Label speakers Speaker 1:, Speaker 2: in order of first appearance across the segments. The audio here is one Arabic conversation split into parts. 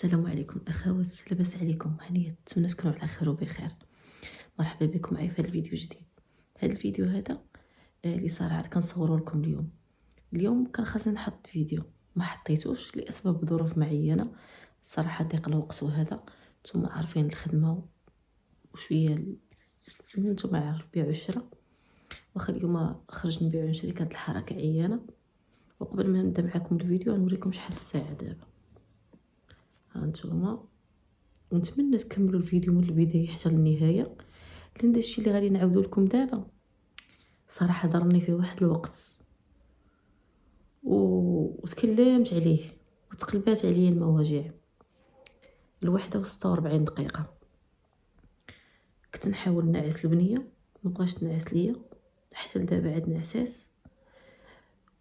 Speaker 1: السلام عليكم اخوات، لاباس عليكم؟ هانيه نتمنى تكونوا على خير وبخير. مرحبا بكم معايا في هذا الفيديو جديد. هذا الفيديو هذا اللي صراحه كنصوروا لكم اليوم كان خاصني نحط فيديو ما حطيتوش لاسباب ظروف معينه. الصراحه ضيق الوقت وهذا نتوما عارفين الخدمه وشويه نتوما عارف البيع والشراء. واخا اليوم خرج نبيع ونشري كانت الحركه عيانه. وقبل ما نبدا معكم الفيديو غنوريكم شحال الساعه دابا. ها نتوما، ونتمنى تكملوا الفيديو من البدايه حتى للنهايه، لان داكشي اللي غادي نعاودو لكم دابا صراحه ضرني فيه واحد الوقت وتكلمت عليه وتقلبات عليا المواجع. 1:46 كنت نحاول نعس البنيه، ما بغاش تنعس ليا حتى لدابا عاد نعساس.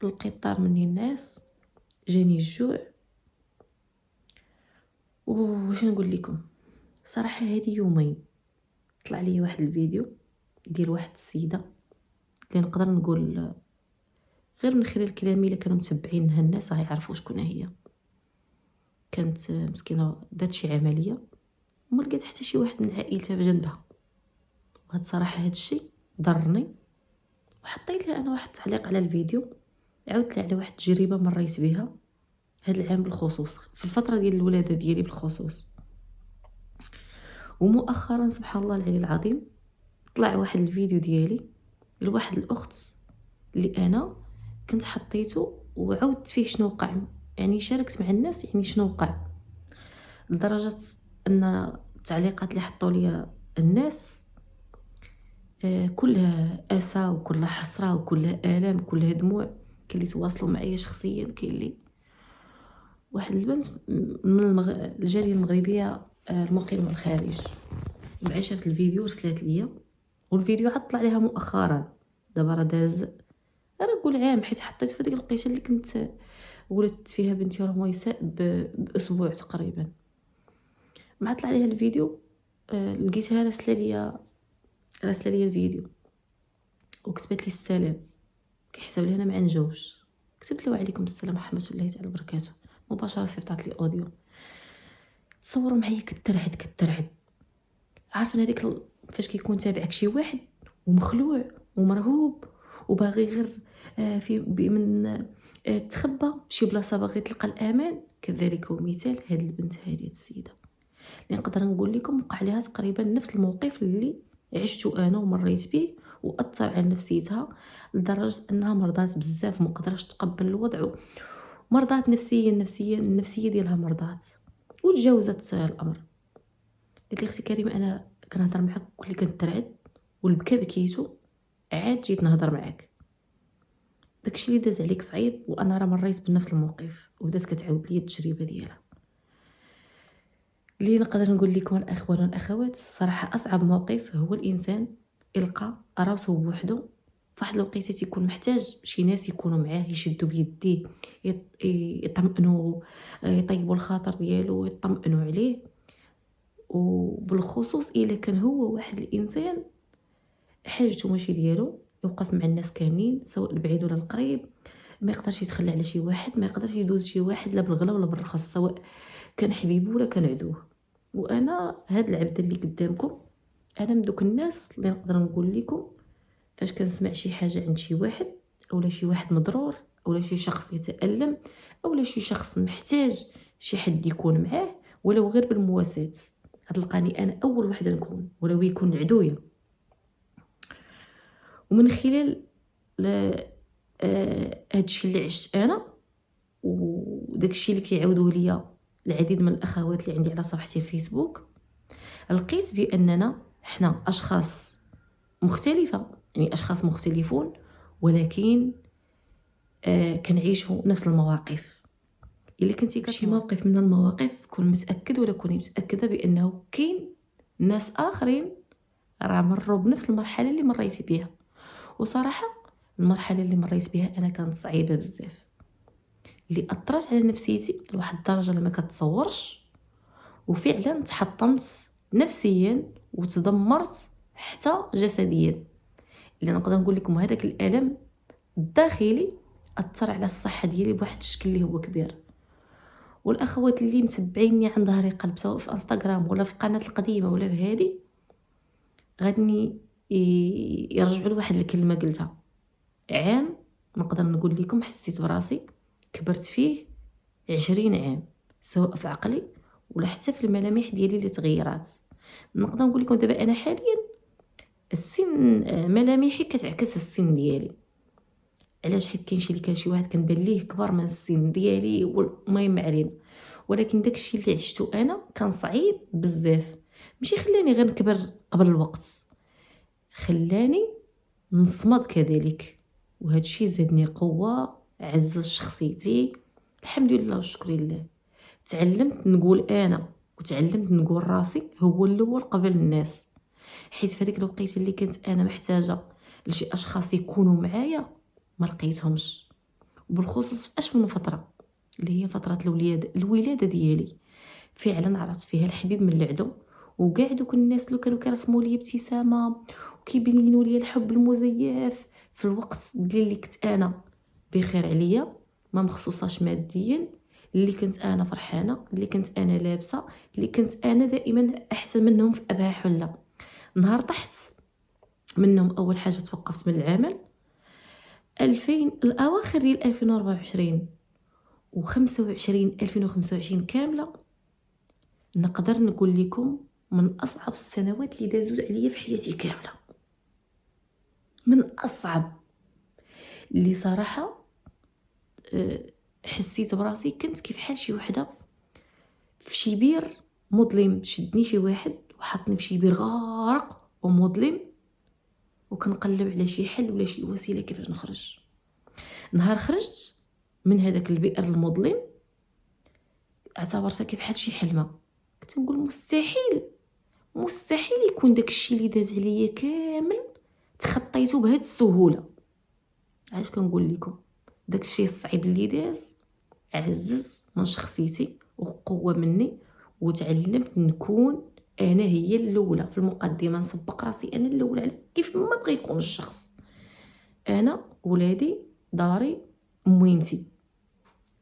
Speaker 1: لقيت طار مني النعاس، جاني الجوع. واش نقول لكم، صراحه هادي يومين طلع لي واحد الفيديو ديال واحد السيده اللي نقدر نقول غير من خلال كلامي الا كانوا متبعينها الناس غيعرفوا شكون هي. كانت مسكينه دات شي عمليه وما لقات حتى شي واحد من عائلتها بجنبها. وهاد صراحه هاد الشيء ضرني، وحطيت لها انا واحد التعليق على الفيديو. عاودت لها على واحد التجربه مريت بها هاد العام بالخصوص، في الفتره ديال الولاده ديالي بالخصوص. ومؤخرا سبحان الله العلي العظيم طلع واحد الفيديو ديالي لواحد الاخت اللي انا كنت حطيته وعودت فيه شنو وقع، يعني شاركت مع الناس يعني شنو وقع. لدرجه ان التعليقات اللي حطوا لي الناس كلها اسى وكلها حسره وكلها الام وكلها دموع. كاين اللي تواصلوا معايا شخصيا، كاين اللي واحد البنت من الجاليه المغربيه المقيمه بالخارج مع شافت الفيديو رسلت ليا. والفيديو عاد طلع ليها مؤخرا، دابا راه داز انا نقول عام، حيت حطيت في ديك الوقيته اللي كنت ولدت فيها بنتي رميساء باسبوع تقريبا. مع طلع ليها الفيديو لقيتها راسله ليا الفيديو وكتبت لي السلام. كيحسب لي انا ما نجاوبش، كتبت له وعليكم السلام ورحمه الله تعالى وبركاته. مباشره صيفطات لي اوديو تصوروا معايا كترعد. عارفه هذيك فاش كيكون تابعك شي واحد ومخلوع ومرهوب وباغي غير في من تخبى شي بلاصه، باغي تلقى الامان. كذلك هو مثال هاد البنت هذه السيده اللي نقدر نقول لكم وقع لها تقريبا نفس الموقف اللي عشته انا ومريت به، واثر على نفسيتها لدرجه انها مرضات بزاف، ما قدرتش تقبل الوضع، مرضات نفسيا النفسيه ديالها مرضات. وتجاوزت الامر. قالت لي اختي كريمه انا كنهضر معاك وكل كنت ترعد والبكا بكيتو، عاد جيت نهضر معاك. داكشي اللي داز عليك صعيب، وانا راه مريت بنفس الموقف. وبدات كتعاود لي التجربه ديالها. اللي نقدر نقول لكم الاخوان والاخوات، صراحه اصعب موقف هو الانسان يلقى راسو بوحدو فواحد الوقيته تيكون محتاج شي ناس يكونوا معاه يشدوا بيديه، يطمئنوا، يطيبوا الخاطر ديالو ويطمئنوا عليه. وبالخصوص الا كان هو واحد الانسان حاجته ماشي ديالو يوقف مع الناس كاملين سواء البعيد ولا القريب. ما يقدرش يتخلى على شي واحد، ما يقدرش يدوز شي واحد لا بالغلا ولا بالرخص، سواء كان حبيبه ولا كان عدوه. وانا هاد العبده اللي قدامكم انا من دوك الناس اللي نقدر نقول لكم فاش كنسمع شي حاجه عند شي واحد اولا شي واحد مضرور اولا شي شخص يتالم اولا شي شخص محتاج شي حد يكون معاه ولو غير بالمواساة، غتلقاني انا اول وحده نكون ولو يكون عدويا. ومن خلال هادشي اللي عشت انا وداكشي اللي كيعاودوه ليا العديد من الاخوات اللي عندي على صفحتي الفيسبوك، لقيت باننا حنا اشخاص مختلفه، يعني اشخاص مختلفون، ولكن كنعيشوا نفس المواقف. الا كنتي شي موقف من المواقف كون متاكد ولا كوني متاكده بانه كاين ناس اخرين راه مروا بنفس المرحله اللي مريتي بها. وصراحه المرحله اللي مريت بها انا كانت صعيبه بزاف، اللي اثرت على نفسيتي لواحد الدرجه اللي ما كتصورش. وفعلا تحطمت نفسيا وتدمرت حتى جسديا. اللي نقدر نقول لكم هذاك الالم الداخلي اثر على الصحه ديالي بواحد الشكل اللي هو كبير. والاخوات اللي متبعيني عن ظهري قلب سواء في انستغرام ولا في القناه القديمه ولا في هذه، غادي يرجعوا لواحد الكلمه قلتها. عام نقدر نقول لكم حسيت براسي كبرت فيه 20 عام، سواء في عقلي ولا حتى في الملامح ديالي اللي تغيرات. نقدر نقول لكم دابا انا حاليا السن ملامحي كتعكس السن ديالي. علاش؟ حيت كان شي واحد كنبان ليه كبر من السن ديالي والمهم ما علينا، ولكن داكشي اللي عشتو انا كان صعيب بزاف. ماشي خلاني غير نكبر قبل الوقت، خلاني نصمد كذلك، وهذا الشيء زادني قوه، عزز شخصيتي الحمد لله والشكر لله. تعلمت نقول انا وتعلمت نقول راسي هو الاول قبل الناس، حيت في هذيك الوقيته اللي كنت انا محتاجه لشي اشخاص يكونوا معايا ما لقيتهمش. وبالخصوص في من فتره اللي هي فتره الولاده ديالي، فعلا عرفت فيها الحبيب من العدو. وكاع دوك الناس اللي كانوا كيرسموا لي ابتسامه وكيبينوا لي الحب المزيف في الوقت اللي كنت انا بخير عليا، ما مخصوصاش ماديا، اللي كنت انا فرحانه، اللي كنت انا لابسه، اللي كنت انا دائما احسن منهم في ابها حله. نهار طحت منهم اول حاجه توقفت من العمل 2000 الاواخر ديال 2024 و25 2025 كامله. نقدر نقول لكم من اصعب السنوات اللي دازوا عليا في حياتي كامله، من اصعب اللي صراحه حسيت براسي كنت كيف حال شي وحده في شي بير مظلم. شدني شي واحد وحطني في شي بير غارق ومظلم، وكنقلب على شي حل ولا شي وسيله كيفاش نخرج. نهار خرجت من هذاك البئر المظلم اعتبرتها كيف حال شي حلمه. كنت نقول مستحيل يكون داك الشيء اللي داز عليا كامل تخطيته بهذه السهوله. علاش كنقول لكم داك الشيء الصعيب اللي داز عزز من شخصيتي وقوه مني، وتعلمت نكون انا هي الاولى في المقدمه، نسبق راسي انا الاولى على كيف ما بغى يكون الشخص. انا ولادي داري مهمتي،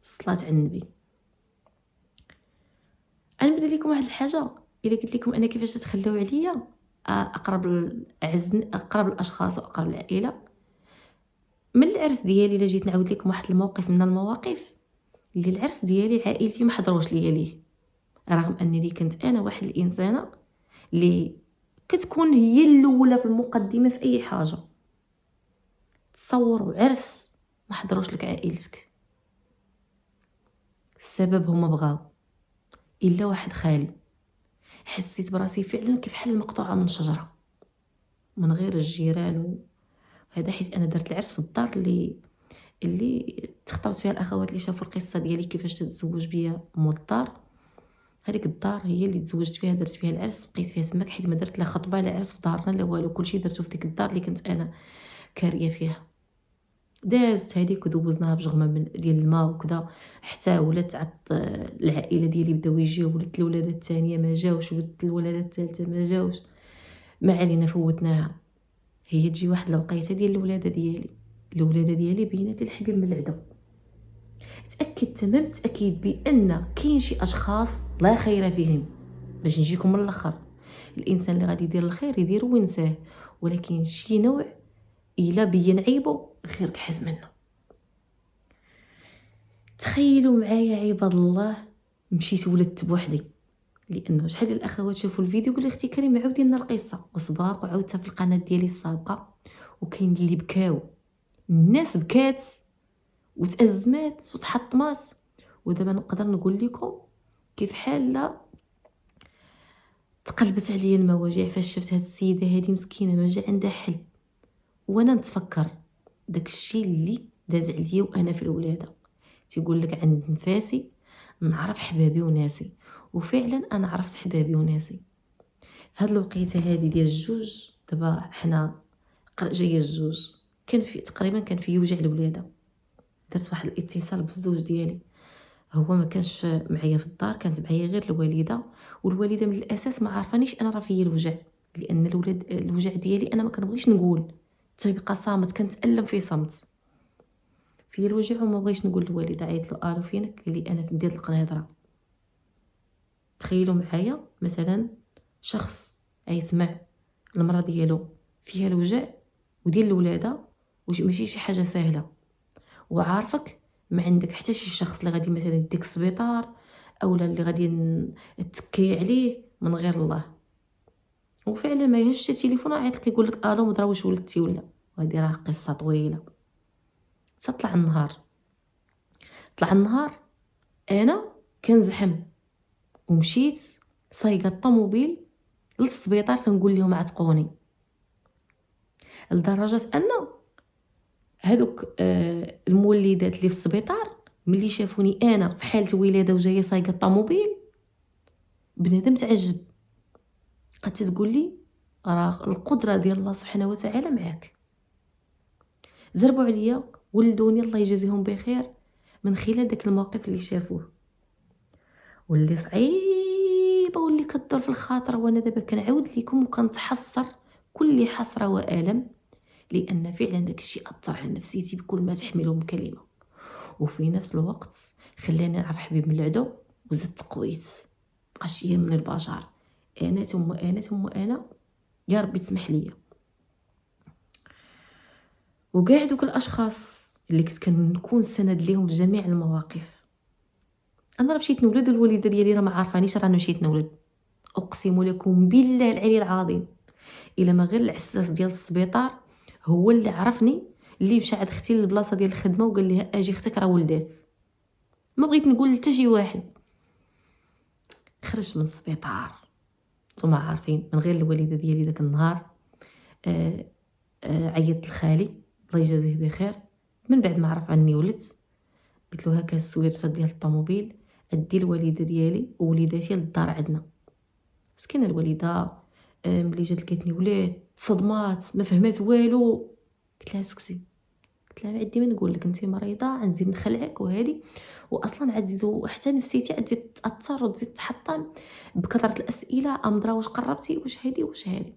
Speaker 1: الصلاه على النبي. انا نبدا لكم واحد الحاجه، الا قلت لكم انا كيفاش تتخلاو عليا اقرب الاشخاص واقرب العائله. من العرس ديالي الا جيت نعاود لكم واحد الموقف من المواقف اللي العرس ديالي عائلتي ما حضروش ليا ليه، رغم انني كنت انا واحد الانسانه اللي كتكون هي الاولى في المقدمه في اي حاجه. تصوروا عرس ما حضروش لك عائلتك، السبب هما بغاو الا واحد خالي. حسيت براسي فعلا كيف حال المقطوعه من شجره من غير الجيران. هذا حيت انا درت العرس في الدار اللي تخطبت فيها الاخوات اللي شافوا القصه ديالي كيفاش تتزوج بيا مول الدار. هذيك الدار هي اللي تزوجت فيها، درت فيها العرس، بقيت فيها تماك، حيت ما درت لا خطبه لا عرس في دارنا لا والو، كلشي درتو في ديك الدار اللي كنت انا كاريه فيها. دازت هذيك ودوزناها بجغمه من ديال الماء وكذا، حتى ولات العائله ديالي بداو يجيو، ولات الولاده الثانيه ما جاوش، ولات الولاده الثالثه ما جاوش، ما علينا فوتناها. هي تجي واحد الوقيته ديال الولاده ديالي بيناتي الحبيب من العدو. تاكد تمام التاكيد بان كاين شي اشخاص لا خير فيهم. باش نجيكم من الاخر، الانسان اللي غادي يدير الخير يديرو وينساه، ولكن شي نوع الا بين عيبه غير كحز منه. تخيلوا معايا عباد الله، مشيت ولدت بوحدي، لانه شحال ديال الاخوات شافوا الفيديو قال لي اختي كريم عاودي لنا القصه، وسباق وعاودتها في القناه ديالي السابقه. وكاين اللي بكاو، الناس بكات وتأزمات وتحطمات. ودابا نقدر نقول لكم كيف حال تقلبت عليا المواجع فاش شفت هاد السيده هذه مسكينه ما جا عندها حل. وانا نتفكر داك الشيء اللي داز عليا وانا في الولاده. تيقول لك عند نفاسي نعرف حبابي وناسي، وفعلا انا عرفت حبابي وناسي في هاد الوقيته هذه ديال الجوج. دابا حنا جايه الجوج، كان في تقريبا كان في وجع الولاده. درت واحد الاتصال بالزوج ديالي، هو ما كانش معايا في الدار، كانت معايا غير الوالده، والوالده من الاساس ما عارفانيش انا راه فيا الوجع، لان الوجع ديالي انا ما كنبغيش نقول، تيبقى صامت، كنتالم في صمت. في الوجع وما بغيتش نقول للوالده. عيط له الو فينك؟ قال لي انا في ندير القنهضره. تخيلوا معايا مثلا شخص يسمع المرة ديالو فيها الوجع وديال الولاده ماشي شي حاجه سهله، وعارفك ما عندك حتى شي شخص اللي غادي مثلا يديك السبيطار اولا اللي غادي تكي عليه من غير الله، وفعلا ما يهزش التليفون عيط لك يقول لك الو مضرا واش ولدتي ولا، وهذه راه قصه طويله. تطلع النهار، طلع النهار انا كنزحم ومشيت صايقه الطوموبيل للسبيطار تنقول لهم عتقوني، لدرجه ان هادوك المولدات اللي في السبيطار ملي شافوني انا في حاله ولاده وجايه صايقه الطوموبيل بنادم تعجب، قالت تقول لي راه القدره ديال الله سبحانه وتعالى معاك. زربوا عليا ولدوني الله يجازيهم بخير من خلال داك الموقف اللي شافوه، واللي صعيبه واللي كدور في الخاطر. وانا دابا كنعاود لكم وكنتحسر كل حسره والم، لان فعلا داك الشيء اثر على نفسيتي بكل ما تحمله من كلمه، وفي نفس الوقت خلاني نعرف حبيب من العدو وزدت قويت. بقاش من البشر انا ثم انا يا ربي تسمح ليا. وكاع دوك الاشخاص اللي كنت كنكون سند ليهم في جميع المواقف، انا راه مشيت نولد والوالده ديالي راه ما عارفانيش راه مشيت نولد، اقسم لكم بالله العلي العظيم الا ما غير العساس ديال السبيطار هو اللي عرفني، اللي مشى عند اختي للبلاصه ديال الخدمه وقال لي اجي اختك راه ولدات. ما بغيت نقول حتى شي واحد. خرجت من السبيطار نتوما عارفين من غير الوالده ديالي داك النهار. عيطت لخالي الله يجازيه بخير من بعد ما عرف عني ولدت، قلت له هكا السويرته ديال الطوموبيل ادي الوالده ديالي ووليداتي للدار عندنا. مسكينه الوالده ملي جات لقيتني ولات صدمات ما فهمات والو. قلت لها اسكتي، قلت لها عندي ما نقول لك انت مريضه غنزيد نخلعك وهذه، واصلا عاد حتى نفسيتي عاد تاثر وتزيد تحطم بكثره الاسئله امضرا واش قربتي واش هذه واش هذه.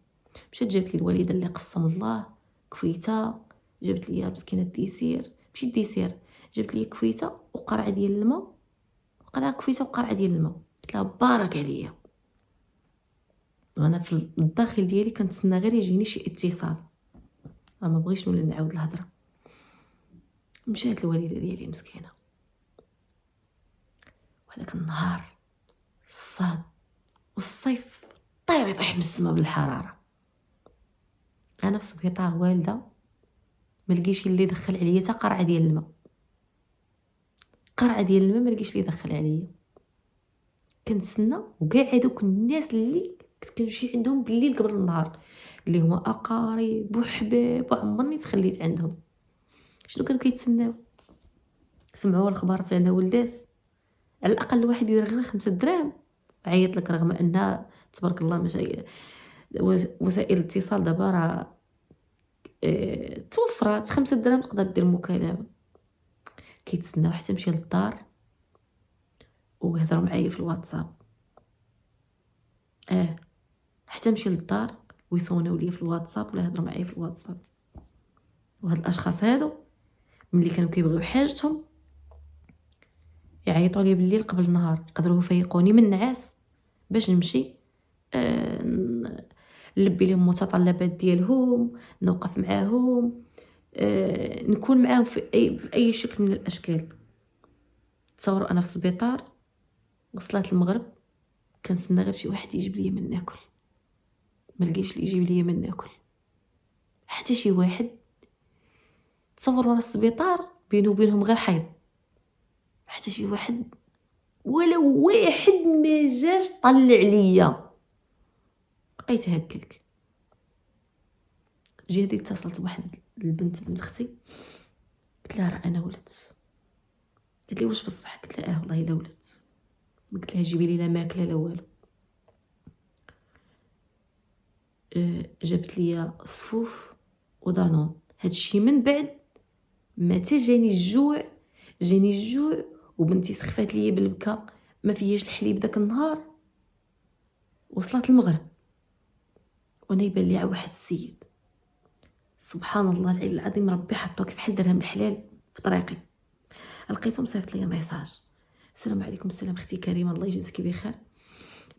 Speaker 1: مشات جابت لي الوالده اللي قسم الله كفيته، جابت لي مسكينه الديسير ماشي الديسير، جابت لي كفيته وقرعه ديال الماء، قرعه كفيته وقرعه ديال الماء. قلت لها بارك عليا. وانا في الداخل ديالي كنتسنى غير يجيني شي اتصال، ما بغيتش نولي نعاود الهضره. مشات الوالده ديالي مسكينه، وهذاك النهار الصهد والصيف طير يطيح من السما بالحراره. انا في السبيطار والده ما لقيش اللي دخل عليا حتى قرعه ديال الماء، قرعه ديال الماء ما لقيش اللي دخل عليا. كنتسنى وكاع هذوك الناس اللي كنت كنمشي عندهم بالليل قبل النهار اللي هما اقارب وحباب وعمرني تخليت عندهم، شنو كانوا كيتسناو؟ سمعوا الخبر فلانه ولدات، على الاقل واحد يدير غير 5 دراهم عيط لك، رغم ان تبارك الله مشاكل وسائل الاتصال دابا راه توفرات 5 دراهم تقدر دير مكالمه. كيتسناو حتى نمشي للدار ويهضروا معايا في الواتساب، حتى نمشي للدار ويصونوا لي في الواتساب ولا يهضروا معايا في الواتساب. وهاد الاشخاص هادو ملي كانوا كيبغيو حاجتهم يعيطوا لي بالليل قبل النهار، يقدروا يفيقوني من النعاس باش نمشي نلبي لهم المتطلبات ديالهم، نوقف معاهم، نكون معاهم في اي شكل من الاشكال. تصوروا انا في السبيطار وصلت المغرب كنتسنى غير شي واحد يجيب لي من ناكل، ما لقيتش اللي يجيب لي من ناكل حتى شي واحد. تصوروا راه السبيطار بينه وبينهم غير حيط، حتى شي واحد ولا واحد ما جاش طلع ليا. بقيت هكاك. جيت اتصلت بواحد البنت بنت اختي قلت لها راه انا ولدت. قالت لي واش بصح؟ قلت لها والله الا ولدت. قلت لها جيبي لي لا ماكله لا والو. جابت لي صفوف ودانون. هادشي من بعد ما جاني الجوع وبنتي سخفات ليا بالبكا، ما فياش الحليب داك النهار. وصلت المغرب وانا يبان لي واحد السيد سبحان الله العلي العظيم ربي حطو كيف بحال درهم الحلال في طريقي. لقيتهم صيفط لي ميساج: السلام عليكم. السلام اختي كريمه الله يجزيك بخير،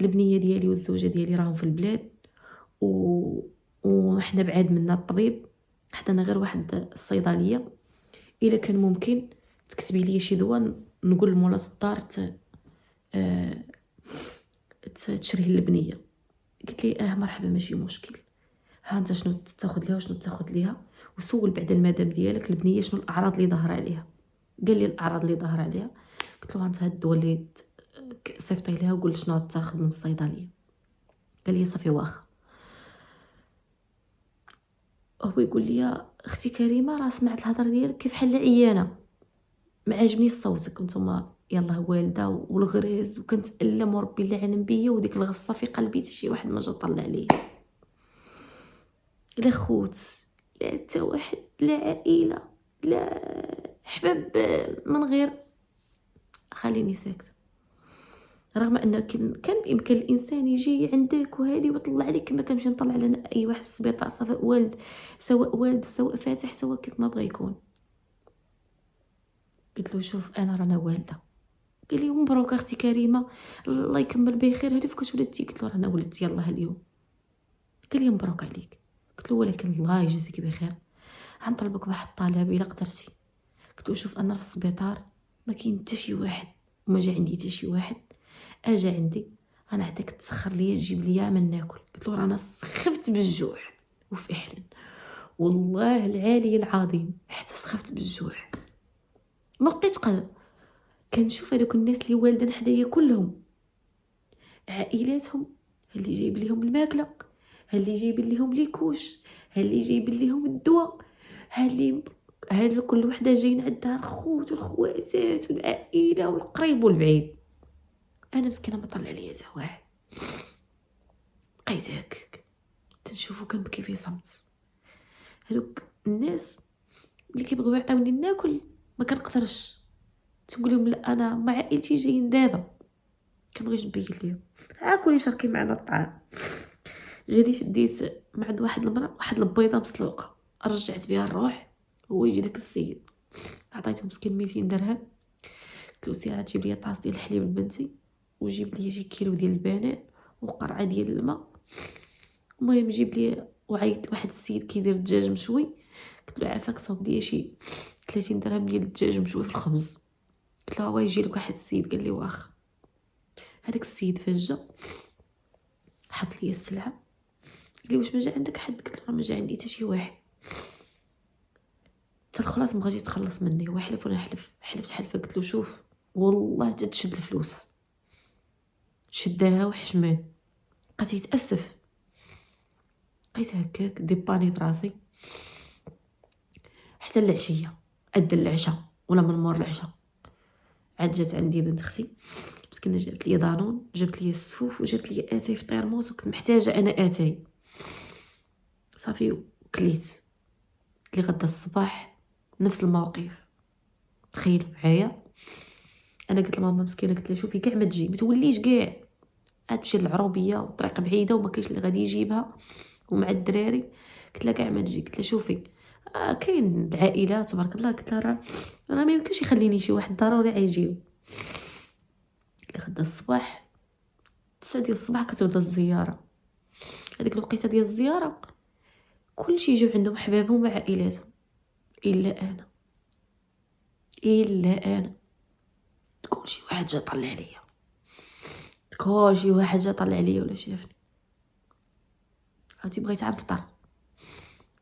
Speaker 1: البنيه ديالي والزوجه ديالي راهم في البلاد وحنا بعاد منا الطبيب، حدانا غير واحد الصيدليه. الا كان ممكن تكتبي لي شي دواء نقول لمولات الدار آه، تشريه البنيه. قلت لي مرحبا ماشي مشكل، ها انت شنو تاخذ ليها وشنو تاخذ ليها، وسول بعد المدام ديالك البنيه شنو الاعراض اللي ظاهره عليها. قال لي الاعراض اللي ظاهره عليها. قلت له انت هاد الدواء اللي صيفطي ليها وقول شنو تاخذ من الصيدليه. قال لي صافي واخا. هو يقول لي اختي كريمه راه سمعت الهضره ديالك كيف حل عيانه، ما عجبني صوتك. نتوما يلا والده والغريز وكنتالم وربي اللي علم بيا، وديك الغصه في قلبي حتى شي واحد ما جا طلع ليا، لا خوت لا حتى واحد، لا عائله لا حباب، من غير. خليني ساكته. رغم ان كان بامكان الانسان يجي عندك وهادي ويطلع عليك كما كنمشي نطلع على اي واحد في السبيطار، سواء والد سواء فاتح سواء كيف ما بغى يكون. قلت له شوف انا رانا والده. قال لي مبروك اختي كريمه الله يكمل بخير، هذه فكاش ولدتي؟ قلت له رانا ولدت يلاه اليوم. قال لي مبروك عليك. قلت له ولكن الله يجزيك بخير، غنطلبك بواحد الطلب الا قدرتي. قلت له شوف انا في السبيطار ما كاين حتى شي واحد وما جا عندي حتى شي واحد، اجا عندي انا عطيك تسخر ليا تجيب ليا ما ناكل. قلت له رانا سخفت بالجوع وفعلا والله العالي العظيم حتى سخفت بالجوع، ما بقيت قادر. كنشوف هذوك الناس اللي والدين حدايا كلهم عائلاتهم اللي جايب لهم الماكله، اللي جايب لهم لي كوش، اللي جايب لهم الدواء، اللي كل وحده جايين عندها الخوت والخواتات والعائله والقريب والبعيد. انا مسكينه ما طلع ليا حتى واحد. بقيت هكاك تنشوفو كنبكي في صمت. هذوك الناس اللي كيبغيو يعطيوني ناكل ما كنقدرش، تنقول لهم لا انا مع عائلتي جايين دابا، كنبغيش نبين ليهم كلي شاركي معنا الطعام. جاني شديت مع عند واحد المراه واحد البيضه مسلوقه، رجعت بها الروح. هو يجي داك السيد عطيته مسكين 200 درهم. قلت له سير تجيب لي طاس ديال الحليب لبنتي وجيب لي شي كيلو ديال البنان وقرعه ديال الماء. المهم جيب لي. وعيط واحد السيد كيدير الدجاج مشوي، قلت له عافاك صاوب لي شي 30 درهم ديال الدجاج مشوي في الخبز. قلت له هو يجي لك واحد السيد. قال لي واخا. هذاك السيد فجا حط لي السلعه، قال لي واش ما جا عندك حد؟ قلت له ما جا عندي حتى شي واحد. حتى الخلاص ما غادي يتخلص مني، هو حلف وانا حلف، حلفت حلفه. قلت له شوف والله تتشد الفلوس. شداها وحشمان، بقيت يتاسف. بقيت هكاك ديبانيت راسي حتى العشيه. ادى العشاء ولا من مور العشاء عاد جات عندي بنت اختي مسكينه، جابت لي دانون، جابت لي السفوف وجابت لي اتاي في طيرموس، وكنت محتاجه انا اتاي. صافي وكليت. اللي غدا الصباح نفس الموقف. تخيلوا معايا انا قلت لماما مسكينه، قلت لها شوفي كاع ما تجي ما توليش كاع، عاد تمشي للعروبيه والطريق بعيده وما كاينش اللي غادي يجيبها ومع الدراري. قلت لها كاع ما تجي. قلت لها شوفي كاين العائلات تبارك الله. قلت لها راه ما يمكنش يخليني شي واحد ضروري غيجيو. غدا الصباح 9 ديال الصباح كتبدا الزياره. هذيك الوقيته ديال الزياره كلشي يجيو عندهم حبابهم وعائلاتهم الا انا. كلشي واحد جا طلع عليا، كلشي واحد جا طلع عليا ولا شافني. عرفتي بغيت نفطر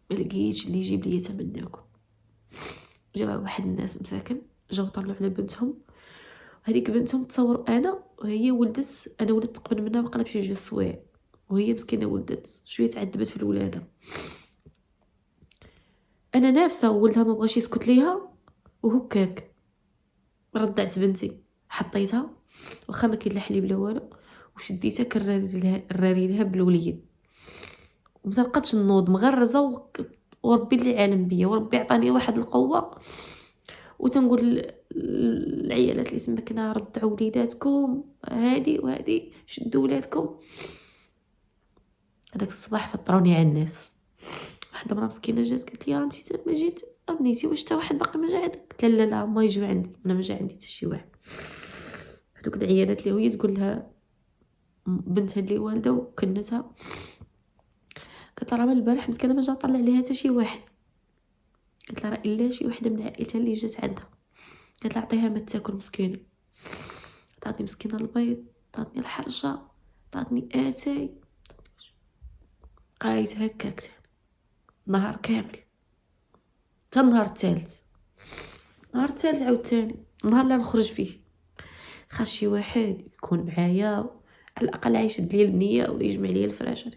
Speaker 1: ما لقيتش اللي يجيب لي تمن ناكل. جاو واحد الناس مساكن جاو طلعوا على بنتهم. هذيك بنتهم تصور انا وهي ولدت، انا ولدت قبل منها بقى بشي 2 سوايع، وهي مسكينه ولدت شويه تعذبت في الولاده. انا نافسه وولدها ما بغاش يسكت ليها وهكاك ردعت بنتي حطيتها واخا ما كاين لا حليب لا والو، وشديتها كراري لها بالوليد ومتلقاتش النوض مغرزه وربي اللي عالم بيا وربي عطاني واحد القوه. وتنقول العيالات اللي سمكنا ردعوا وليداتكم هادي وهادي، شدوا ولادكم. هذاك الصباح فطروني على الناس. واحده مرا مسكينه جات قالت لي انت ما جيت ابنيتي واش تا واحد باقي ما جا عندك؟ قلت لها لا ما يجوا عندي، انا ما جا عندي حتى شي واحد. هذوك العيالات اللي هي تقول لها بنتها اللي والده وكنتها، قالت لها راه من البارح مسكينه ما جا طلع عليها حتى شي واحد. قالت لها راه الا شي وحده من عائلتها اللي جات عندها. قالت لها عطيها ما تاكل مسكينه، تعطي مسكينه البيض، تعطني الحرشه، تعطني اتاي، قايت هكاك نهار كامل حتى النهار الثالث. نهار الثالث عاوتاني النهار اللي نخرج فيه خاص شي واحد يكون معايا على الاقل يشد لي البنيه ولا يجمع لي الفراش.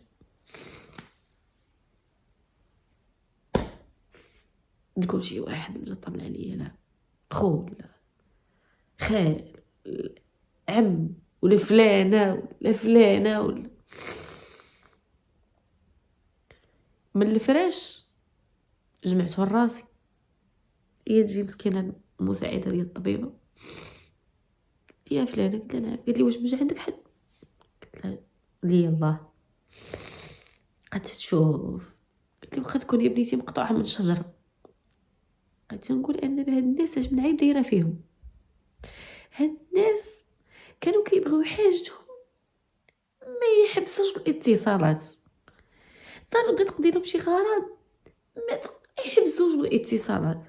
Speaker 1: تقول شي واحد اللي جا طلع عليا، لا خول لا خال عم ولا فلانه ولا فلانه ولا من الفراش جمعته لراسي. هي تجي مسكينه المساعده ديال الطبيبه، يا فلانه قلت لها قالت لي واش مجا عندك حد؟ قلت لها لي الله. قالت تشوف، قلت لي واخا تكون يا بنيتي مقطوعه من شجره. قلت نقول ان هاد الناس اش من عيب دايره فيهم. هاد الناس كانوا كيبغيو حاجتهم ما يحبسوش بالاتصالات، دار بغيت تقضي لهم شي غرض ما يحبسوش بالاتصالات.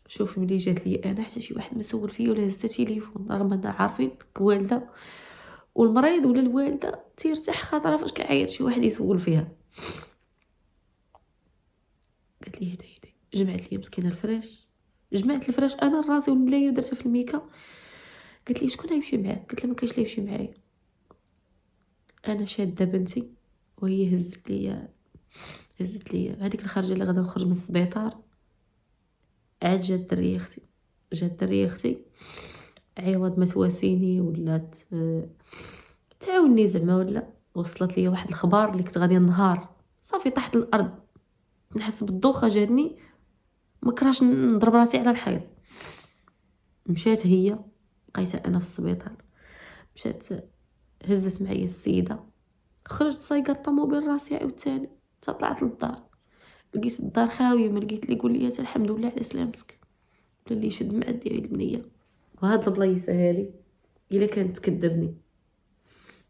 Speaker 1: شوف ملي جات لي انا حتى شي واحد ما سول فيا ولا هز تليفون، رغم اننا عارفين كوالده والمريض ولا الوالده تيرتاح خاطرها فاش كيعيط شي واحد يسول فيها. قالت لي هدي جمعت لي مسكينه الفراش، جمعت الفراش انا راسي والملايه ودرتها في الميكا. قالت لي شكون غيمشي معاك؟ قلت لها ما كاينش اللي يمشي معايا. انا شاده بنتي وهي هزت لي هذيك الخرجه اللي غادا نخرج من السبيطار. عاد جات دريه اختي عوض ما تواسيني ولا تعاوني زعما، ولا وصلت لي واحد الخبار اللي كنت غادي النهار صافي تحت الارض نحس بالدوخه جاتني ما كراش نضرب راسي على الحيط. مشات هي بقيتها انا في السبيطار، مشات هزت معايا السيده، خرجت سايقه الطوموبيل راسي عاوتاني طلعت للدار. لقيت الدار خاويه، ما لقيت لي يقول لي الحمد لله على سلامتك ولا اللي يشد مع ديالي البنيه. وهاد البلايصه هذه الا كانت تكذبني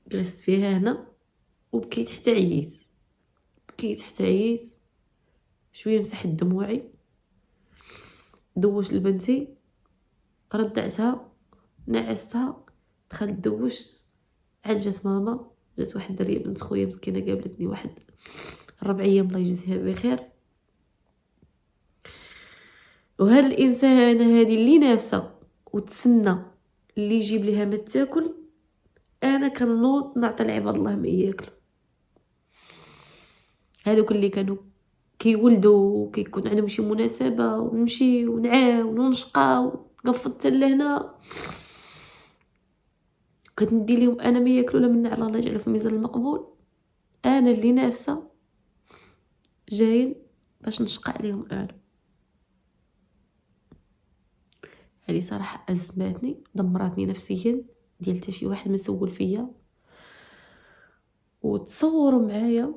Speaker 1: جلست فيها هنا وبكيت حتى عييت شويه مسحت دموعي، دوشت لبنتي ردعتها نعستها، دخلت دوشت. عاد جات ماما، جات واحد الدريه بنت خويا مسكينه قابلتني واحد 4 ايام الله يجزيها بخير. وهاد الانسانه هذه اللي نافسه وتسنى اللي يجيب ليها ما تاكل، انا كنوض نعطي العباد الله ما ياكلوا. هذوك اللي كانوا كيولدوا كيكون عندهم شي مناسبه ونمشي ونعاون ونشقاو نقفط حتى لهنا، كنت ندي لهم انا ما ياكلوا لا من على الله يجعله في الميزان المقبول. انا اللي نافسه جايين باش نشقى عليهم انا. هذه صراحه ازماتني دمراتني نفسيا ديال حتى شي واحد ما سول فيا. وتصوروا معايا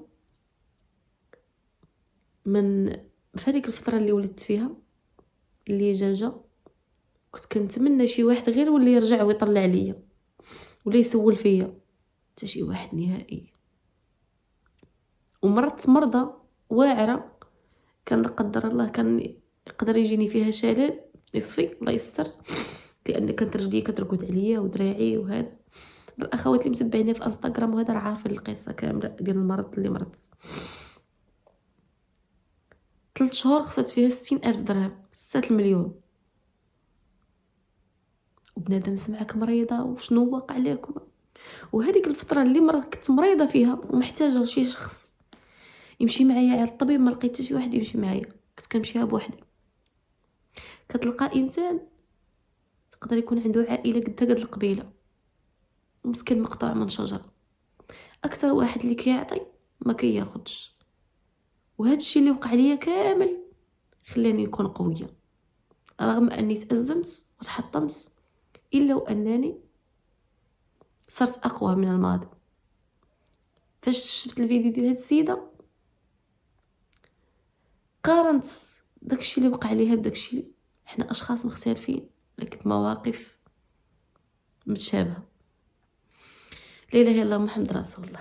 Speaker 1: من فهاديك الفتره اللي ولدت فيها اللي جاجه كنت كنتمنى شي واحد غير واللي يرجع ويطلع عليا ولا يسول فيا، حتى شي واحد نهائي. ومرضت مرضى واعره كان لا قدر الله كان يقدر يجيني فيها شلل نصفي الله يستر، لان كانت رجلي كترقد عليا ودراعي. وهذا الاخوات اللي متبعيني في انستغرام وهذا راه عارفين القصه كامله ديال المرض اللي مرضت. 3 شهور خسرت فيها 60,000 درهم، 6 المليون. وبنادم سمعك مريضه وشنو واقع لكم. وهذيك الفتره اللي كنت مريضه فيها ومحتاجه لشي شخص يمشي معايا على الطبيب، ما لقيت شي واحد يمشي معايا، كنت كنمشيها بوحدي. كتلقى انسان تقدر يكون عنده عائله قد هاد القبيله ومسكين مقطوع من شجره، اكثر واحد اللي كيعطي ما كياخدش. وهذا الشيء اللي وقع ليا كامل خلاني نكون قويه رغم اني تأزمت وتحطمت، الا وانني صرت اقوى من الماضي. فاش شفت الفيديو ديال هاد السيده قارنت داكشي اللي وقع ليها بداكشي. حنا اشخاص مختلفين لكن مواقف متشابهه. لا إله إلا الله محمد رسول الله.